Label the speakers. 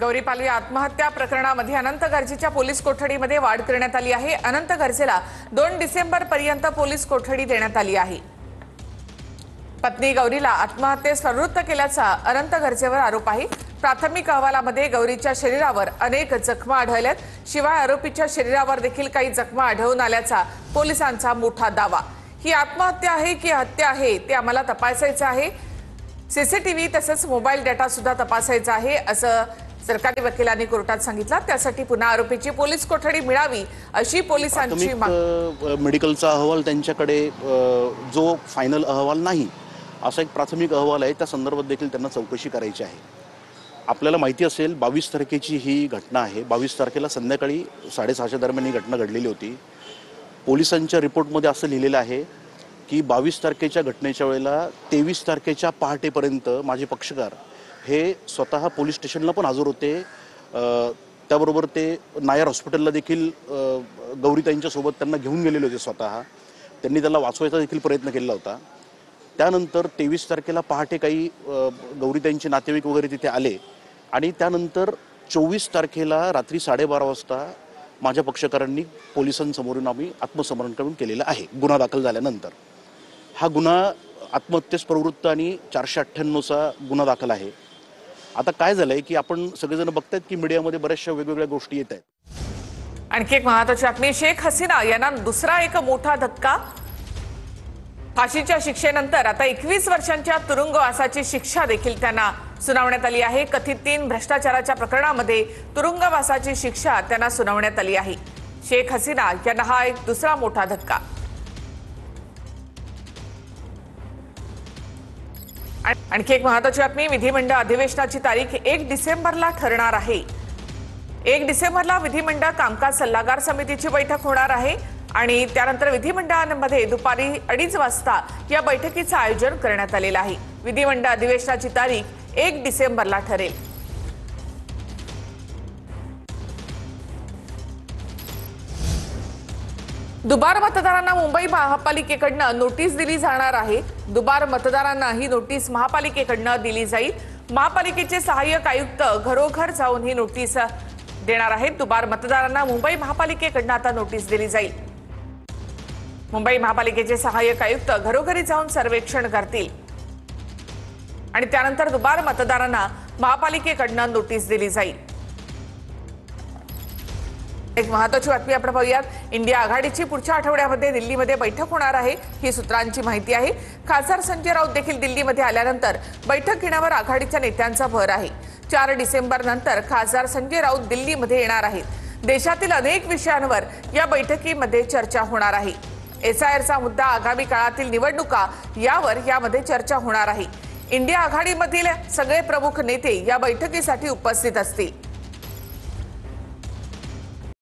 Speaker 1: गौरी पालवी आत्महत्या प्रकरणामध्ये अनंत गर्जेच्या पोलीस कोठडीमध्ये वाढ करण्यात आली आहे। अनंत गर्जेला 2 डिसेंबर पर्यंत पोलीस कोठडी देण्यात आली आहे। पत्नी गौरीला आत्महत्येस प्रवृत्त केल्याचा अनंत गर्जेवर आरोप आहे। प्राथमिक अहवालामध्ये गौरीच्या शरीरावर अनेक जखमा आढळल्यात। शिवाय आरोपीच्या शरीरावर देखील काही जखमा आढळून आल्याचा पोलिसांचा मोठा दावा। ही आत्महत्या आहे की हत्या आहे ते आम्हाला तपासायचं आहे। सीसीटीव्ही तसंच मोबाईल डेटा सुद्धा तपासायचा आहे असं सरकारी वकिलांनी कोर्टात सांगितलं। त्यासाठी पुन्हा आरोपीची पोलीस कोठडी मिळावी अशी पोलिसांची मागणी।
Speaker 2: मेडिकलचा अहवाल त्यांच्याकडे जो फायनल अहवाल नाही असा एक प्राथमिक अहवाल आहे, त्या संदर्भात देखील त्यांना चौकशी करायची आहे। आपल्याला माहिती असेल 22 तारखेची ही घटना आहे। 22 तारखेला संध्याकाळी 6:30च्या दरम्यान ही घटना घडलेली होती। पोलिसांच्या रिपोर्टमध्ये असं लिहिलेलं आहे की 22 तारखेच्या घटनेच्या वेळेला 23 तारखेच्या पहाटेपर्यंत माझे पक्षकार हे स्वतः पोलीस स्टेशनला पण हजर होते। त्याबरोबर ते नायर हॉस्पिटलला देखील गौरीताईंच्या सोबत त्यांना घेऊन गेलेले होते स्वतः। त्यांनी त्याला वाचवायचा देखील प्रयत्न केला होता। त्यानंतर 23 तारखेला पहाटे काही गौरीताईंचे नातेवाईक वगैरे तिथे आले आणि त्यानंतर 24 तारखेला रात्री 12:30 वाजता माझ्या पक्षकारांनी पोलिसांसमोरून आम्ही आत्मसमर्पण केलेलं आहे। गुन्हा दाखल झाल्यानंतर हा गुन्हा आत्महत्येस प्रवृत्त आणि 498चा गुन्हा दाखल आहे। आता काय झालंय की आपण सगळेजण बघतायत की मीडियामध्ये बऱ्याचशा वेगवेगळ्या गोष्टी येत आहेत।
Speaker 1: आणखी एक महत्त्वाची बातमी, शेख हसीना यांना दुसरा एक मोठा धक्का। फाशीच्या शिक्षेनंतर आता 21 वर्षांच्या तुरुंगवासाची शिक्षा देखील त्यांना सुनावण्यात आली आहे। कथित 3 भ्रष्टाचाराच्या प्रकरणामध्ये तुरुंगवासाची शिक्षा त्यांना सुनावण्यात आली आहे। शेख हसीना यांना हा एक दुसरा मोठा धक्का। आणखी एक महत्त्वाची बातमी, विधिमंडळ अधिवेशनाची तारीख 1 डिसेंबरला ठरणार आहे। 1 डिसेंबरला विधिमंडळ कामकाज सल्लागार समितीची बैठक होणार आहे आणि त्यानंतर विधिमंडळामध्ये दुपारी 2:30 वाजता या बैठकीचं आयोजन करण्यात आलेलं आहे। विधिमंडळ अधिवेशनाची तारीख 1 डिसेंबरला ठरेल। दुबार मतदारांना मुंबई महापालिकेकडून नोटीस दिली जाणार आहे। दुबार मतदारांना ही नोटीस महापालिकेकडून दिली जाईल। महापालिकेचे सहाय्यक आयुक्त घरोघर जाऊन ही नोटीस देणार आहेत। दुबार मतदारांना मुंबई महापालिकेकडून आता नोटीस दिली जाईल। मुंबई महापालिकेचे सहाय्यक आयुक्त घरोघरी जाऊन सर्वेक्षण करतील आणि त्यानंतर दुबार मतदारांना महापालिकेकडून नोटीस दिली जाईल। एक महत्त्वाची बातमी आपण पाहूयात, इंडिया आघाडीची पुढच्या आठवड्यामध्ये दिल्लीमध्ये बैठक होणार आहे ही सूत्रांची माहिती आहे। खासदार संजय राऊत देखील दिल्लीमध्ये आल्यानंतर बैठक घेण्यावर आघाडीच्या नेत्यांचा भर आहे। 4 डिसेंबर नंतर खासदार संजय राऊत दिल्लीमध्ये येणार आहेत। देशातील अनेक विषयांवर या बैठकीमध्ये चर्चा होणार आहे। एसआयआरचा मुद्दा, आगामी काळातील निवडणुका यावर यामध्ये चर्चा होणार आहे। इंडिया आघाडीमधील सगळे प्रमुख नेते या बैठकीसाठी उपस्थित असतील।